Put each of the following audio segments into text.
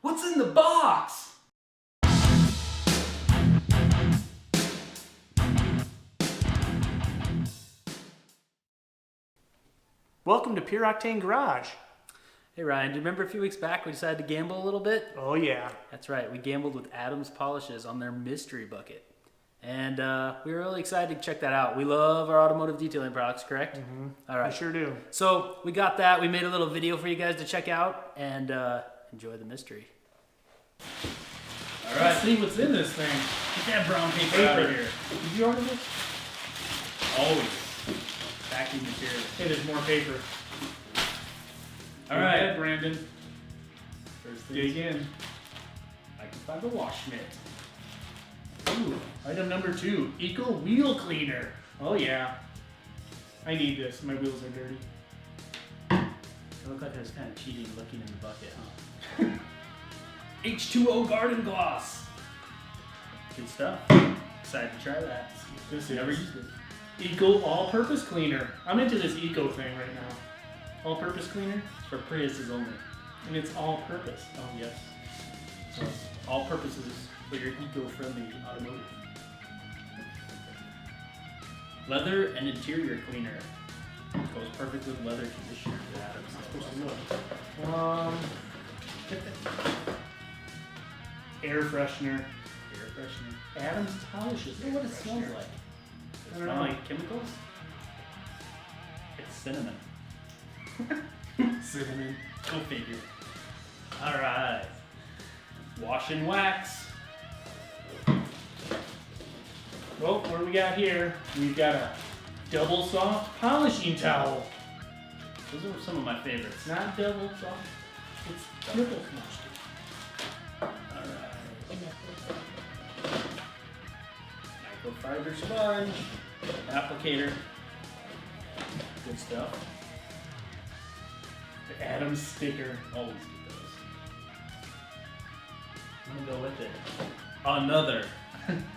What's in the box? Welcome to Pure Octane Garage. Hey Ryan, do you remember a few weeks back we decided to gamble a little bit? Oh yeah. That's right, we gambled with Adam's Polishes on their mystery bucket. And we were really excited to check that out. We love our automotive detailing products, correct? Mm-hmm. All right. I sure do. So we got that. We made a little video for you guys to check out and enjoy the mystery. All right. Let's see what's in this thing. Get that brown paper out of here. Did you order this? Always. Packing material. Hey, there's more paper. All right. Ahead, Brandon. First Dig things, in. I can find the wash mitt. Ooh, item number 2, Eco Wheel Cleaner. Oh yeah. I need this. My wheels are dirty. It looked like I was kind of cheating looking in the bucket, huh? H2O Garden Gloss. Good stuff. Excited to try that. This Never is used it. Eco All-Purpose Cleaner. I'm into this eco thing right now. All-purpose cleaner, It's for Priuses only. and it's all-purpose. Oh, yes. So all purposes for your eco-friendly automotive. Leather and interior cleaner. Goes perfect with leather conditioner that Adam's supposed to look. Air freshener. Air freshener. Adam's Polishes. Look what it smells like. Does I it don't smell know. like chemicals? It's cinnamon. Cinnamon. Go figure. Alright. Wash and wax. Well, what do we got here? We've got a double soft polishing towel. Those are some of my favorites. Not double soft. It's triple soft. Alright. Microfiber sponge. Applicator. Good stuff. The Adams sticker. Always get those. I'm gonna go with it. Another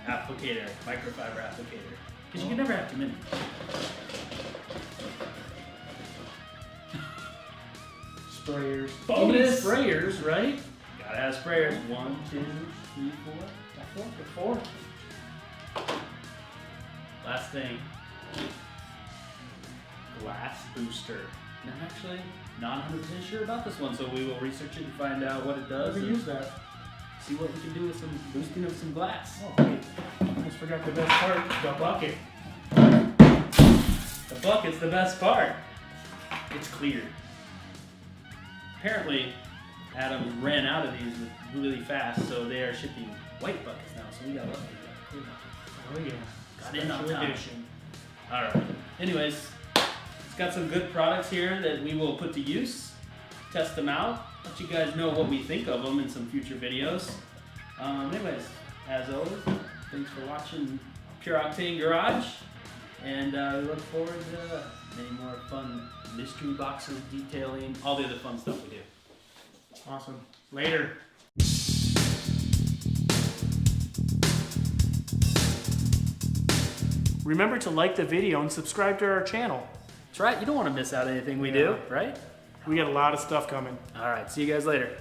applicator. Microfiber applicator. Because you can never have too many. Sprayers. Bonus! You need sprayers, right? Gotta have sprayers. 1, 2, 3, 4. Four. Last thing. Glass booster. And I'm actually not 100% sure about this one, so we will research it and find out what it does. Never and use that. see what we can do with some boosting of some glass. Oh, wait. Almost forgot the best part. The bucket. The bucket's the best part. It's clear. Apparently, Adam ran out of these really fast, so they are shipping white buckets now. So we got lucky. We got clear buckets. Oh yeah. Got in on Special time. edition. All right. Anyways, it's got some good products here that we will put to use, test them out, let you guys know what we think of them in some future videos. Anyways, as always, thanks for watching Pure Octane Garage, and we look forward to many more fun mystery boxes, detailing, all the other fun stuff we do. Awesome. Later. Remember to like the video and subscribe to our channel. That's right, you don't want to miss out anything we do, right? We got a lot of stuff coming. All right, see you guys later.